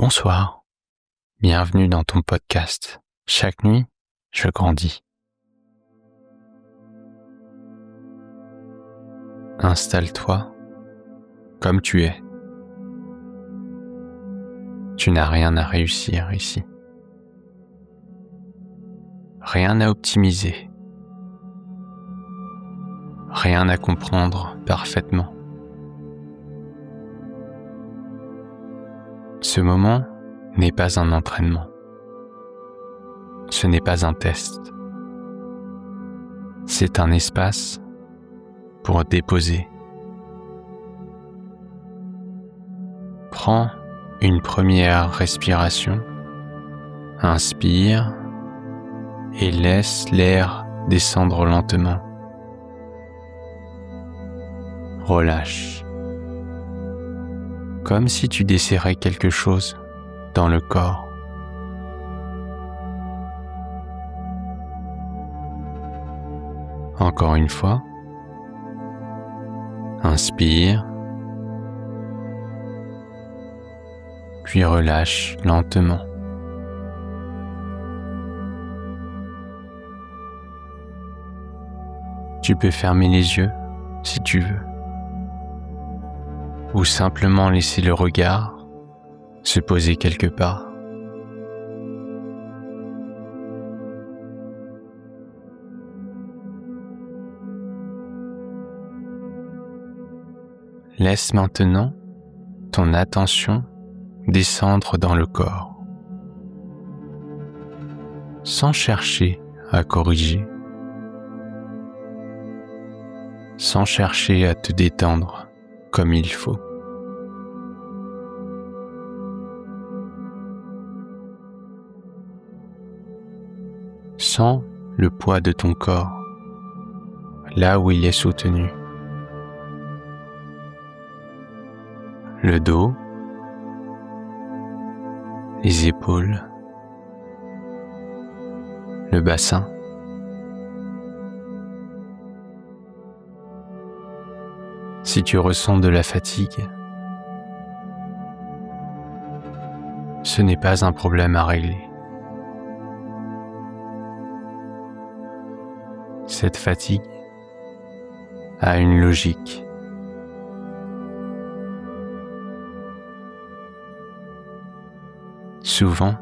Bonsoir, bienvenue dans ton podcast. Chaque nuit, je grandis. Installe-toi comme tu es. Tu n'as rien à réussir ici. Rien à optimiser. Rien à comprendre parfaitement. Ce moment n'est pas un entraînement. Ce n'est pas un test. C'est un espace pour déposer. Prends une première respiration. Inspire et laisse l'air descendre lentement. Relâche. Comme si tu desserrais quelque chose dans le corps. Encore une fois. Inspire. Puis relâche lentement. Tu peux fermer les yeux si tu veux. Ou simplement laisser le regard se poser quelque part. Laisse maintenant ton attention descendre dans le corps, sans chercher à corriger, sans chercher à te détendre comme il faut. Sens le poids de ton corps, là où il est soutenu. Le dos, les épaules, le bassin. Si tu ressens de la fatigue, ce n'est pas un problème à régler. Cette fatigue a une logique. Souvent,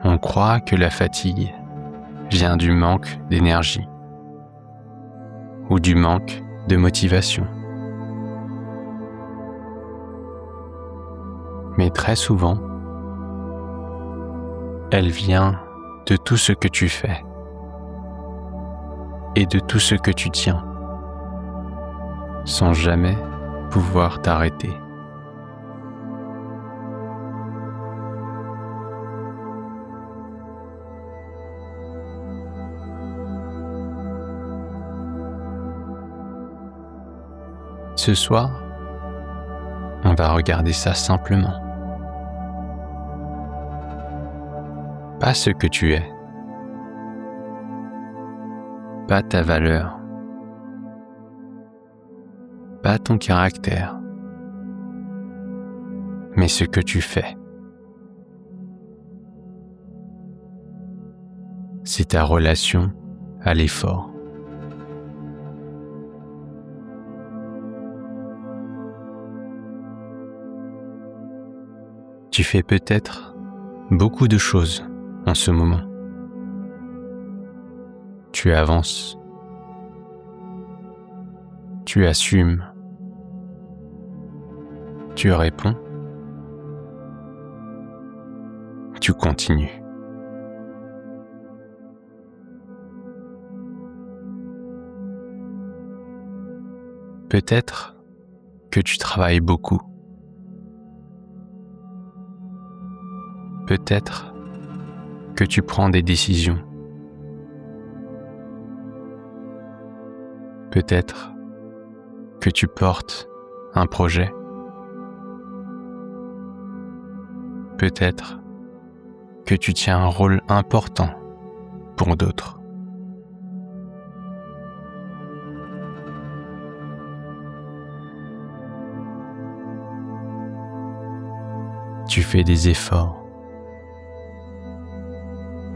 on croit que la fatigue vient du manque d'énergie ou du manque de motivation. Mais très souvent, elle vient de tout ce que tu fais et de tout ce que tu tiens, sans jamais pouvoir t'arrêter. Ce soir, on va regarder ça simplement. Pas ce que tu es, pas ta valeur, pas ton caractère, mais ce que tu fais. C'est ta relation à l'effort. Tu fais peut-être beaucoup de choses en ce moment. Tu avances. Tu assumes. Tu réponds. Tu continues. Peut-être que tu travailles beaucoup. Peut-être que tu prends des décisions. Peut-être que tu portes un projet. Peut-être que tu tiens un rôle important pour d'autres. tu fais des efforts,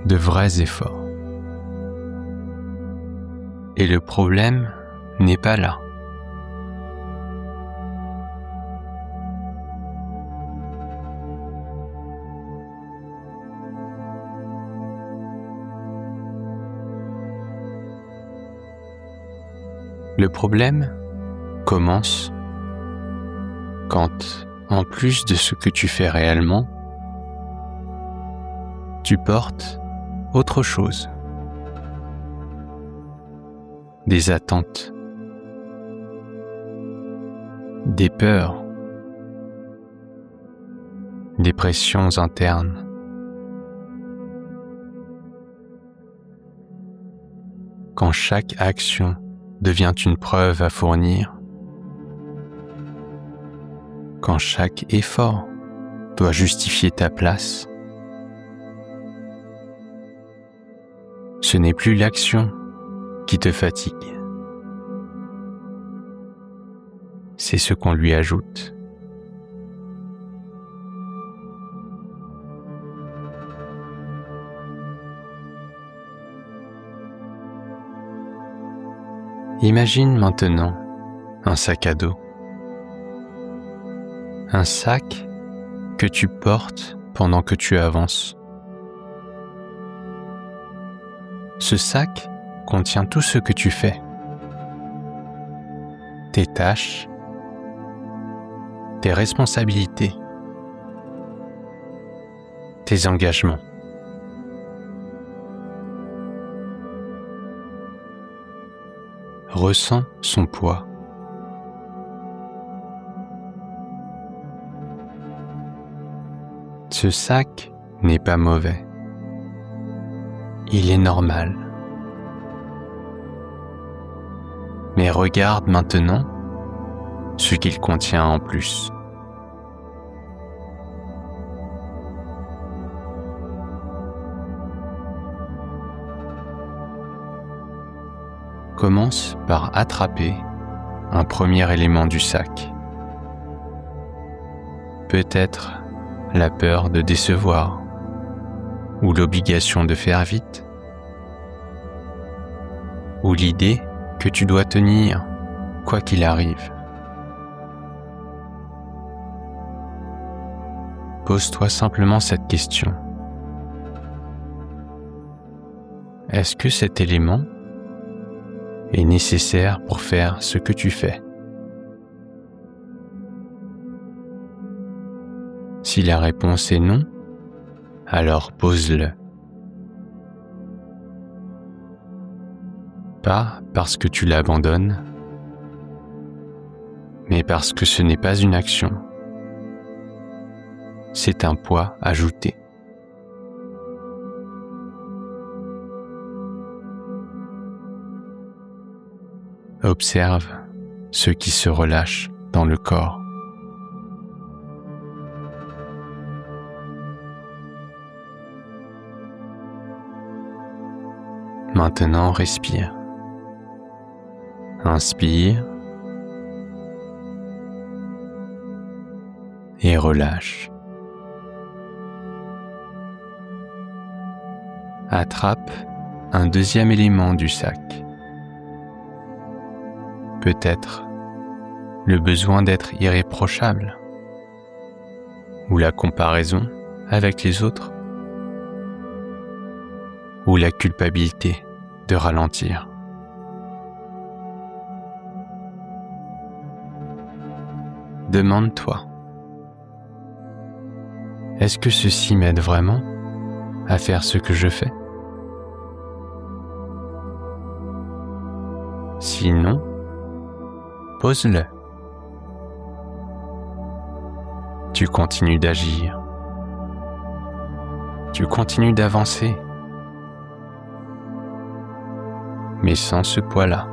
de vrais efforts. Et le problème n'est pas là. Le problème commence quand, en plus de ce que tu fais réellement, tu portes autre chose. Des attentes, des peurs, des pressions internes. Quand chaque action devient une preuve à fournir, quand chaque effort doit justifier ta place, ce n'est plus l'action qui te fatigue, c'est ce qu'on lui ajoute. Imagine maintenant un sac à dos. Un sac que tu portes pendant que tu avances. Ce sac contient tout ce que tu fais. Tes tâches, tes responsabilités, tes engagements. Ressens son poids. Ce sac n'est pas mauvais. Il est normal. Mais regarde maintenant ce qu'il contient en plus. Commence par attraper un premier élément du sac. Peut-être la peur de décevoir ou l'obligation de faire vite ou l'idée que tu dois tenir quoi qu'il arrive. Pose-toi simplement cette question. Est-ce que cet élément est nécessaire pour faire ce que tu fais? Si la réponse est non, alors pose-le. Pas parce que tu l'abandonnes, mais parce que ce n'est pas une action. C'est un poids ajouté. Observe ce qui se relâche dans le corps. Maintenant, respire. Inspire et relâche. Attrape un deuxième élément du sac. Peut-être le besoin d'être irréprochable ou la comparaison avec les autres ou la culpabilité de ralentir. Demande-toi, est-ce que ceci m'aide vraiment à faire ce que je fais? Sinon, pose-le. Tu continues d'agir. Tu continues d'avancer. Mais sans ce poids-là.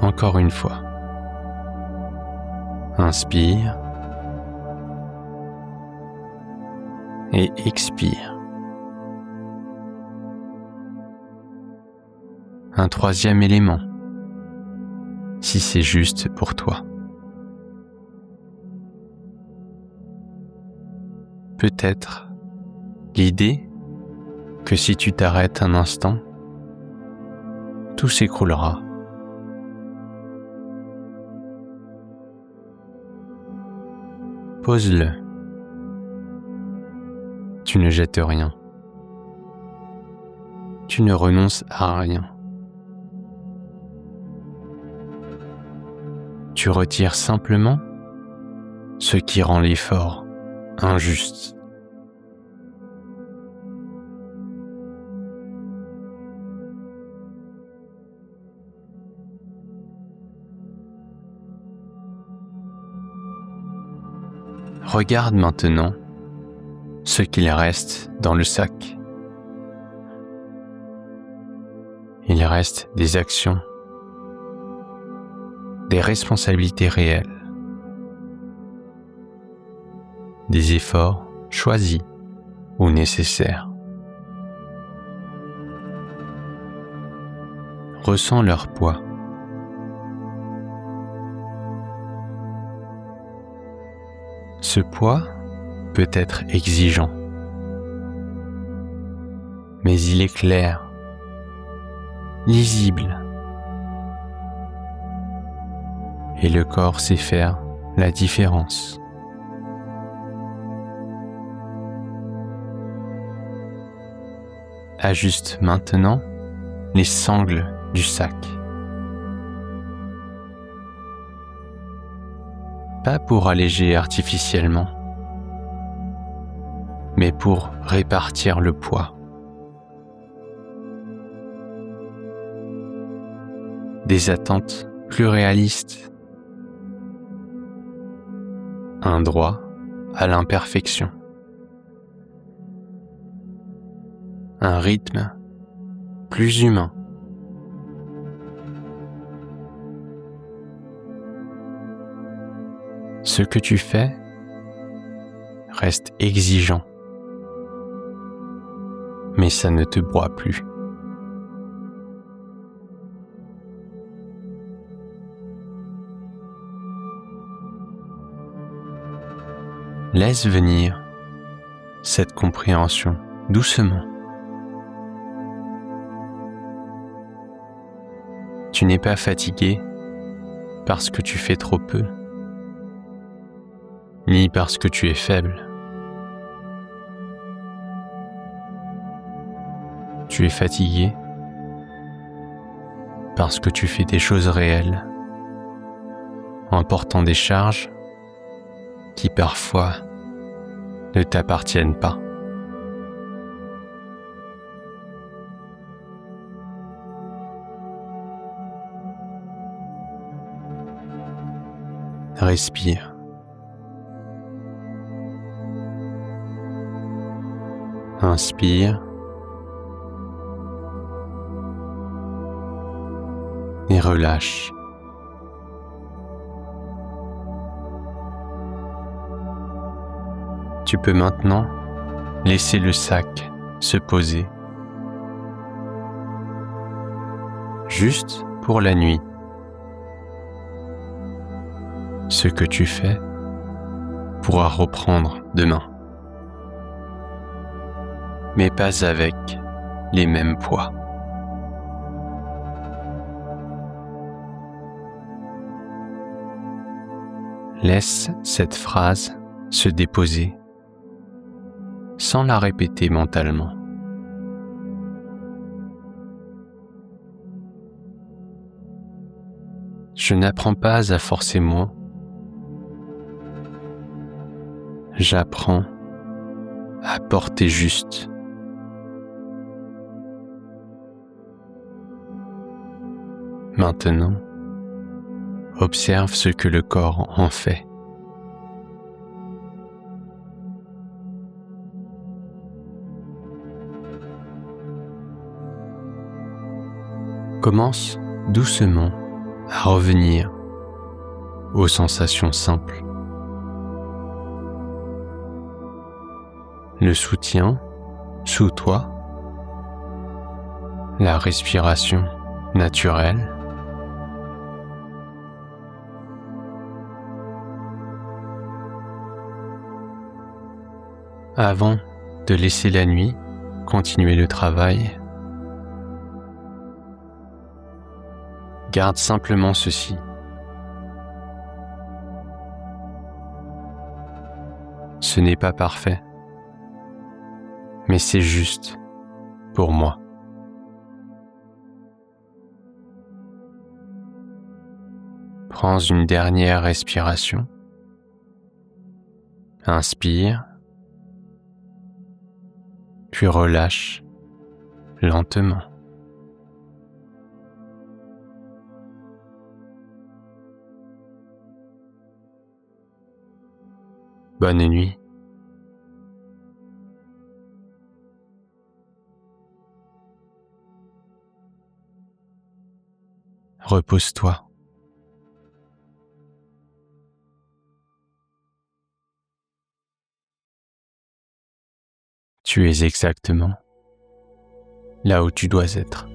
Encore une fois. Inspire et expire. un troisième élément, si c'est juste pour toi. Peut-être l'idée que si tu t'arrêtes un instant, tout s'écroulera. Pose-le. Tu ne jettes rien. Tu ne renonces à rien. Tu retires simplement ce qui rend l'effort injuste. Regarde maintenant ce qu'il reste dans le sac. Il reste des actions, des responsabilités réelles, des efforts choisis ou nécessaires. Ressens leur poids. Ce poids peut être exigeant, mais il est clair, lisible, et le corps sait faire la différence. Ajuste maintenant les sangles du sac. Pas pour alléger artificiellement, mais pour répartir le poids. Des attentes plus réalistes. Un droit à l'imperfection. Un rythme plus humain. Ce que tu fais reste exigeant, mais ça ne te broie plus. Laisse venir cette compréhension doucement. Tu n'es pas fatigué parce que tu fais trop peu, ni parce que tu es faible. Tu es fatigué parce que tu fais des choses réelles, en portant des charges qui parfois ne t'appartiennent pas. Respire. Inspire et relâche. Tu peux maintenant laisser le sac se poser, juste pour la nuit. Ce que tu fais pourra reprendre demain, mais pas avec les mêmes poids. Laisse cette phrase se déposer sans la répéter mentalement. Je n'apprends pas à forcer moi. J'apprends à porter juste. Maintenant, observe ce que le corps en fait. Commence doucement à revenir aux sensations simples. Le soutien sous toi, la respiration naturel. Avant de laisser la nuit continuer le travail, garde simplement ceci. Ce n'est pas parfait, mais c'est juste pour moi. Prends une dernière respiration. Inspire, puis relâche lentement. Bonne nuit. Repose-toi. Tu es exactement là où tu dois être.